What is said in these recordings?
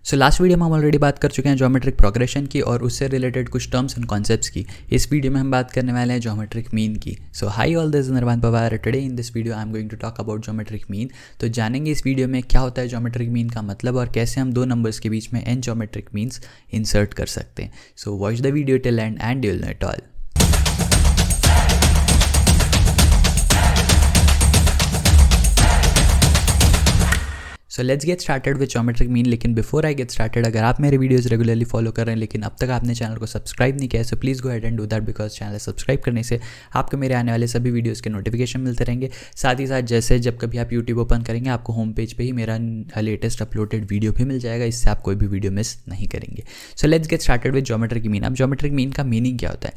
So last video में हम already बात कर चुके हैं ज्योमेट्रिक प्रोग्रेशन की और उससे रिलेटेड कुछ टर्म्स एंड कॉन्सेप्ट्स की। इस वीडियो में हम बात करने वाले हैं ज्योमेट्रिक मीन की। So hi all, this is Nirvan Pawar. Today in this video I am going to talk about geometric mean. तो जानेंगे इस वीडियो में क्या होता है ज्योमेट्रिक मीन का मतलब और कैसे हम दो नंबर्स के बीच में एन ज्योमेट्रिक मीन्स इंसर्ट कर सकते हैं। So watch the video till end you will know it all. So let's get started with geometric mean. लेकिन बिफोर आई गेट स्टार्टेड, अगर आप मेरे वीडियोस रेगुलरली फॉलो कर रहे हैं लेकिन अब तक आपने चैनल को सब्सक्राइब नहीं किया है, so please go ahead and do that, because channel subscribe करने से आपको मेरे आने वाले सभी वीडियोस के नोटिफिकेशन मिलते रहेंगे। साथ ही साथ जैसे जब कभी आप यूट्यूब ओपन करेंगे आपको होम पेज पे ही मेरा लेटेस्ट अपलोडेड वीडियो भी मिल जाएगा, इससे आप कोई भी वीडियो मिस नहीं करेंगे। सो let's get started with geometric mean. अब ज्योमेट्रिक मीन का मीनिंग क्या होता है?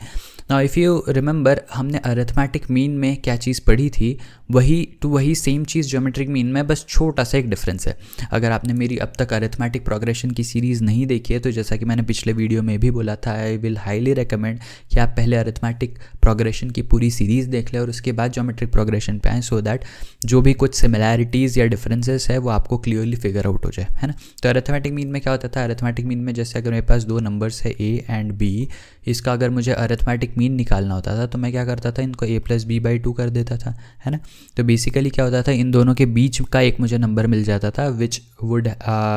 नाउ इफ़ यू रिमेंबर, हमने अरिथमेटिक मीन में क्या चीज़ पढ़ी थी, वही सेम चीज़ ज्योमेट्रिक मीन में, बस छोटा सा एक डिफरेंस है। अगर आपने मेरी अब तक अरिथमेटिक प्रोग्रेशन की सीरीज़ नहीं देखी है तो जैसा कि मैंने पिछले वीडियो में भी बोला था, आई विल हाईली रिकमेंड कि आप पहले अरिथमेटिक प्रोग्रेशन की पूरी सीरीज़ देख लें और उसके बाद ज्योमेट्रिक प्रोग्रेशन पे आएँ, सो दैट जो भी कुछ सिमिलैरिटीज़ या डिफरेंसेस है वो आपको क्लियरली फिगर आउट हो जाए, है ना। तो अरिथमेटिक मीन में क्या होता था? अरिथमेटिक मीन में जैसे अगर मेरे पास दो नंबर्स है ए एंड बी, इसका अगर मुझे अरिथमेटिक मीन निकालना होता था तो मैं क्या करता था, इनको a+b/2 कर देता था, है ना। तो बेसिकली क्या होता था, इन दोनों के बीच का एक मुझे नंबर मिल जाता था which would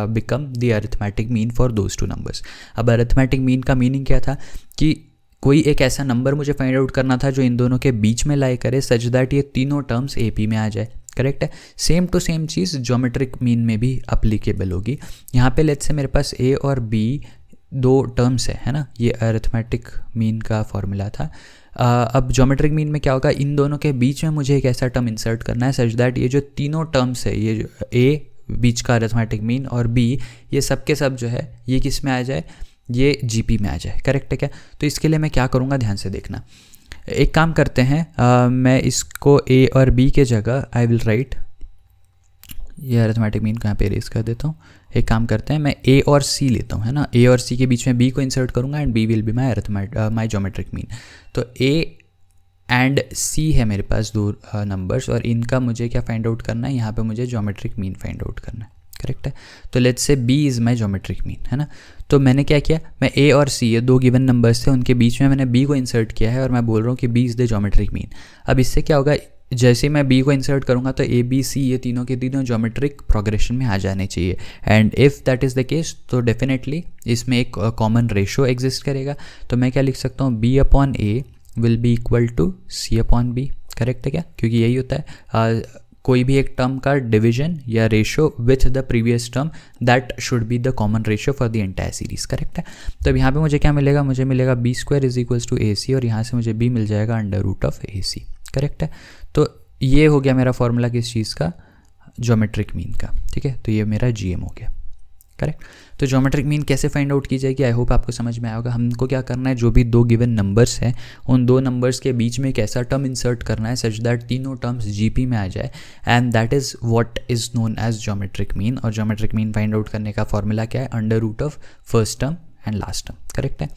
become the arithmetic mean for those two numbers. अब अरिथमेटिक मीन का मीनिंग क्या था कि कोई एक ऐसा नंबर मुझे फाइंड आउट करना था जो इन दोनों के बीच में लाई करे, सच दैट ये तीनों टर्म्स AP में आ जाए। करेक्ट है। सेम टू सेम चीज़ ज्योमेट्रिक मीन में भी अप्लीकेबल होगी। यहाँ पे लेट्स से मेरे पास A और B दो टर्म्स है ना, ये अरिथमेटिक मीन का फॉर्मूला था। अब ज्योमेट्रिक मीन में क्या होगा, इन दोनों के बीच में मुझे एक ऐसा टर्म इंसर्ट करना है सच दैट ये जो तीनों टर्म्स है, ये जो A बीच का अरिथमेटिक मीन और B, ये सब के सब जो है ये किस में आ जाए, ये GP में आ जाए। करेक्ट है क्या? तो इसके लिए मैं क्या करूँगा, ध्यान से देखना। एक काम करते हैं, मैं इसको A और B के जगह आई विल राइट, ये अरिथमेटिक मीन कहाँ पे इरेज कर देता हूँ। एक काम करते हैं, मैं A और C लेता हूँ, है ना। A और C के बीच में B को इंसर्ट करूँगा and B will be my geometric mean. तो A एंड C है मेरे पास दो नंबर्स और इनका मुझे क्या फाइंड आउट करना है, यहाँ पे मुझे ज्योमेट्रिक मीन फाइंड आउट करना है। करेक्ट है। तो लेट्स से B is my geometric mean, है ना। तो मैंने क्या किया, मैं A और C, ये दो गिवन नंबर्स थे, उनके बीच में मैंने B को इंसर्ट किया है और मैं बोल रहा हूँ कि B is the geometric mean. अब इससे क्या होगा, जैसे मैं B को इंसर्ट करूँगा तो ABC ये तीनों के तीनों ज्योमेट्रिक प्रोग्रेशन में आ जाने चाहिए। And if that is the case तो डेफिनेटली इसमें एक कॉमन रेशो एग्जिस्ट करेगा। तो मैं क्या लिख सकता हूँ, B/A will be equal to C/B। Correct है क्या? क्योंकि यही होता है, कोई भी एक टर्म का डिवीजन या ratio with the previous term, that should be the common ratio for the entire series. Correct है। तो अब यहाँ पे मुझे क्या मिलेगा, मुझे मिलेगा B² is equals to AC और यहाँ से मुझे B मिल जाएगा √AC। करेक्ट है। तो ये हो गया मेरा फॉर्मूला किस चीज़ का, ज्योमेट्रिक मीन का। ठीक है, तो ये मेरा GM हो गया। करेक्ट। तो ज्योमेट्रिक मीन कैसे फाइंड आउट की जाएगी, आई होप आपको समझ में आया होगा। हमको क्या करना है, जो भी दो गिवन नंबर्स हैं उन दो नंबर्स के बीच में एक ऐसा टर्म इंसर्ट करना है सच दैट तीनों टर्म्स GP में आ जाए, and that is what is known as geometric mean. और ज्योमेट्रिक मीन फाइंड आउट करने का फॉर्मूला क्या है, √of first term and last term. Correct है।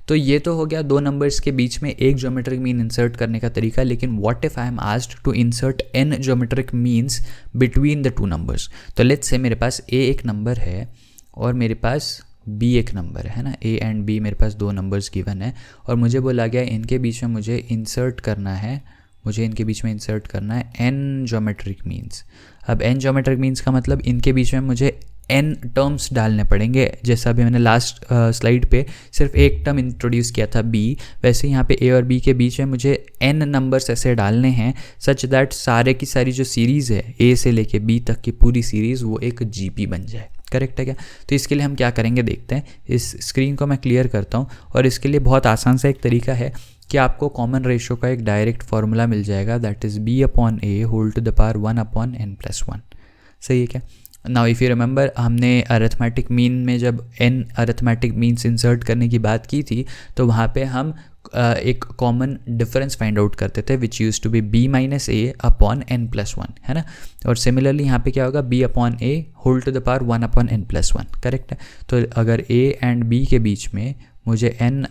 तो ये तो हो गया दो नंबर्स के बीच में एक ज्योमेट्रिक मीन इंसर्ट करने का तरीका। लेकिन what if I am asked to insert n geometric means between the two numbers. तो लेट्स से मेरे पास A एक नंबर है और मेरे पास B एक नंबर है ना। A एंड B मेरे पास दो नंबर्स गिवन है और मुझे बोला गया इनके बीच में मुझे इंसर्ट करना है, n ज्योमेट्रिक मीन्स। अब n ज्योमेट्रिक मीन्स का मतलब इनके बीच में मुझे n टर्म्स डालने पड़ेंगे। जैसा अभी मैंने लास्ट स्लाइड पे सिर्फ एक टर्म इंट्रोड्यूस किया था B, वैसे यहाँ पे A और B के बीच में मुझे n नंबर्स ऐसे डालने हैं सच दैट सारे की सारी जो सीरीज़ है A से लेके B तक की पूरी सीरीज़ वो एक GP बन जाए। करेक्ट है क्या? तो इसके लिए हम क्या करेंगे देखते हैं। इस स्क्रीन को मैं क्लियर करता हूँ और इसके लिए बहुत आसान सा एक तरीका है कि आपको कॉमन रेशो का एक डायरेक्ट फार्मूला मिल जाएगा, that is B/A whole to the power 1/n+1। सही है क्या? नाउ इफ़ यू रिमेंबर, हमने अरिथमेटिक मीन में जब n अरिथमेटिक मीन्स इंसर्ट करने की बात की थी तो वहाँ पे हम एक कॉमन डिफरेंस फाइंड आउट करते थे विच यूज टू बी B-A/n+1, है ना। और सिमिलरली यहाँ पे क्या होगा, B/A whole to the power 1/n+1। Correct है। तो अगर A एंड B के बीच में मुझे n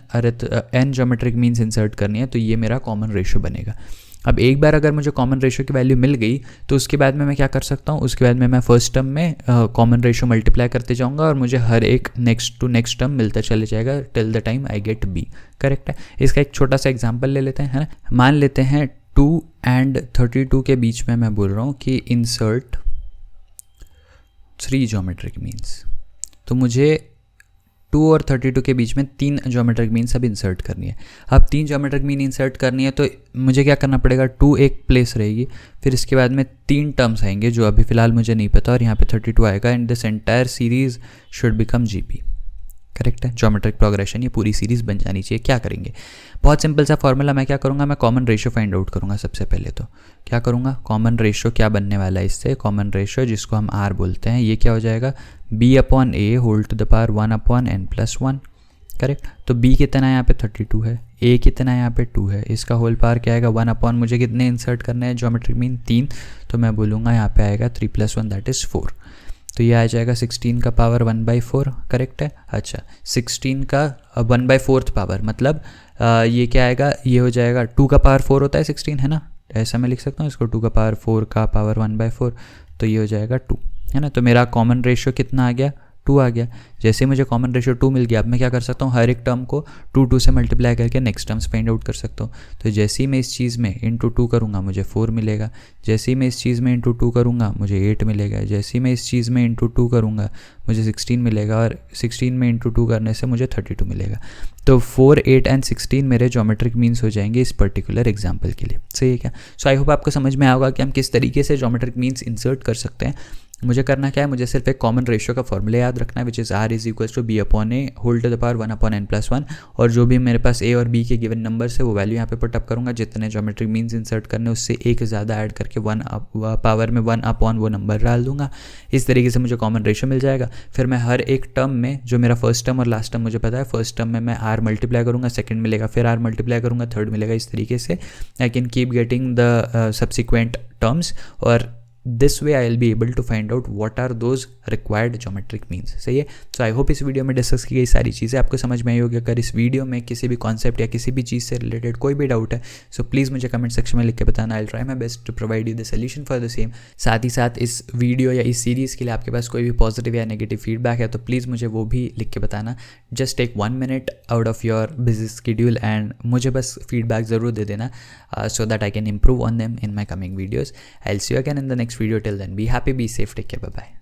ज्योमेट्रिक मीन्स इंसर्ट करनी है तो ये मेरा कॉमन रेशो बनेगा। अब एक बार अगर मुझे कॉमन रेशियो की वैल्यू मिल गई तो उसके बाद में मैं क्या कर सकता हूँ, उसके बाद में मैं फर्स्ट टर्म में कॉमन रेशियो मल्टीप्लाई करते जाऊँगा और मुझे हर एक नेक्स्ट टू नेक्स्ट टर्म मिलता चले जाएगा till the time I get B. Correct है। इसका एक छोटा सा एग्जाम्पल ले लेते हैं, है ना। मान लेते हैं 2 and 32 के बीच में मैं बोल रहा हूँ कि इंसर्ट 3 ज्योमेट्रिक मीन्स। तो मुझे 2 और 32 के बीच में 3 ज्योमेट्रिक मीन्स अब इंसर्ट करनी है। अब 3 ज्योमेट्रिक मीन इंसर्ट करनी है तो मुझे क्या करना पड़ेगा, 2 एक प्लेस रहेगी, फिर इसके बाद में 3 टर्म्स आएंगे जो अभी फ़िलहाल मुझे नहीं पता, और यहाँ पे 32 आएगा and this entire series should become GP. Correct है। ज्योमेट्रिक प्रोग्रेशन ये पूरी सीरीज़ बन जानी चाहिए। क्या करेंगे, बहुत सिंपल सा फॉर्मूला। मैं क्या करूँगा, मैं कॉमन रेशियो फाइंड आउट करूँगा। सबसे पहले तो क्या करूँगा, कॉमन रेशियो क्या बनने वाला है इससे, कॉमन रेशियो जिसको हम आर बोलते हैं, ये क्या हो जाएगा, b/a whole to the power 1/n+1। Correct. तो b कितना है यहाँ पे 32 है, a कितना है यहाँ पे 2 है, इसका होल पावर क्या आएगा 1/ मुझे कितने इंसर्ट करने हैं ज्योमेट्रिक मीन 3, तो मैं बोलूँगा यहाँ पे आएगा 3 + 1 दैट इज़ 4। तो ये आ जाएगा 16 का पावर 1/4। करेक्ट है। अच्छा 16 का 1/4 पावर मतलब ये क्या आएगा, ये हो जाएगा 2 का पावर 4 होता है 16, है ना, ऐसा मैं लिख सकता हूँ इसको, 2 का पावर 4 का पावर 1/4, तो ये हो जाएगा 2, है ना। तो मेरा कॉमन रेशियो कितना आ गया, 2 आ गया। जैसे मुझे कॉमन रेशियो 2 मिल गया, अब मैं क्या कर सकता हूँ, हर एक टर्म को 2 से मल्टीप्लाई करके नेक्स्ट टर्म्स फाइंड आउट कर सकता हूँ। तो जैसे ही मैं इस चीज़ में इंटू 2 करूँगा मुझे 4 मिलेगा, जैसे ही मैं इस चीज़ में इंटू 2 करूँगा मुझे 8 मिलेगा, जैसे ही मैं इस चीज़ में इंटू 2 करूँगा मुझे 16 मिलेगा, और 16 में इंटू 2 करने से मुझे 32 मिलेगा। तो 4, 8 एंड 16 मेरे ज्योमेट्रिक मीन्स हो जाएंगे इस पर्टिकुलर एग्जाम्पल के लिए। सही है क्या। सो आई होप आपको समझ में आएगा कि हम किस तरीके से ज्योमेट्रिक मीन्स इंसर्ट कर सकते हैं। मुझे करना क्या है, मुझे सिर्फ एक कॉमन रेशियो का फॉर्मूला याद रखना है which is r = b/a whole to the power 1/n+1, और जो भी मेरे पास a और b के गिवन नंबर्स है वो वैल्यू यहाँ पे पुट अप करूँगा, जितने ज्योमेट्रिक मीन्स इंसर्ट करने उससे एक ज़्यादा ऐड करके 1 पावर में 1/ वो नंबर डाल दूंगा। इस तरीके से मुझे कॉमन रेशियो मिल जाएगा। फिर मैं हर एक टर्म में, जो मेरा फर्स्ट टर्म और लास्ट टर्म मुझे पता है, फर्स्ट टर्म में मैं r मल्टीप्लाई करूँगा, सेकंड मिलेगा, फिर r मल्टीप्लाई करूँगा, थर्ड मिलेगा। इस तरीके से I can keep getting the subsequent terms, और this way I will be able to find out what are those required geometric means। सही है। सो आई होप इस वीडियो में डिस्कस की गई सारी चीज़ें आपको समझ में आई होगी। अगर इस वीडियो में किसी भी कॉन्सेप्ट या किसी भी चीज़ से रिलेटेड कोई भी डाउट है सो प्लीज़ मुझे कमेंट सेक्शन में लिख के बताना। I will try my best to provide you the solution for the same. साथ ही साथ इस वीडियो या इस सीरीज़ के लिए आपके पास कोई भी पॉजिटिव या नेगेटिव फीडबैक है तो प्लीज़ मुझे वो भी लिख के बताना। Just take 1 minute out of your busy schedule and मुझे बस फीडबैक ज़रूर दे देना so that I can improve on them in my coming videos. I'll see you again in the next video. Till then, be happy, be safe, take care, bye bye.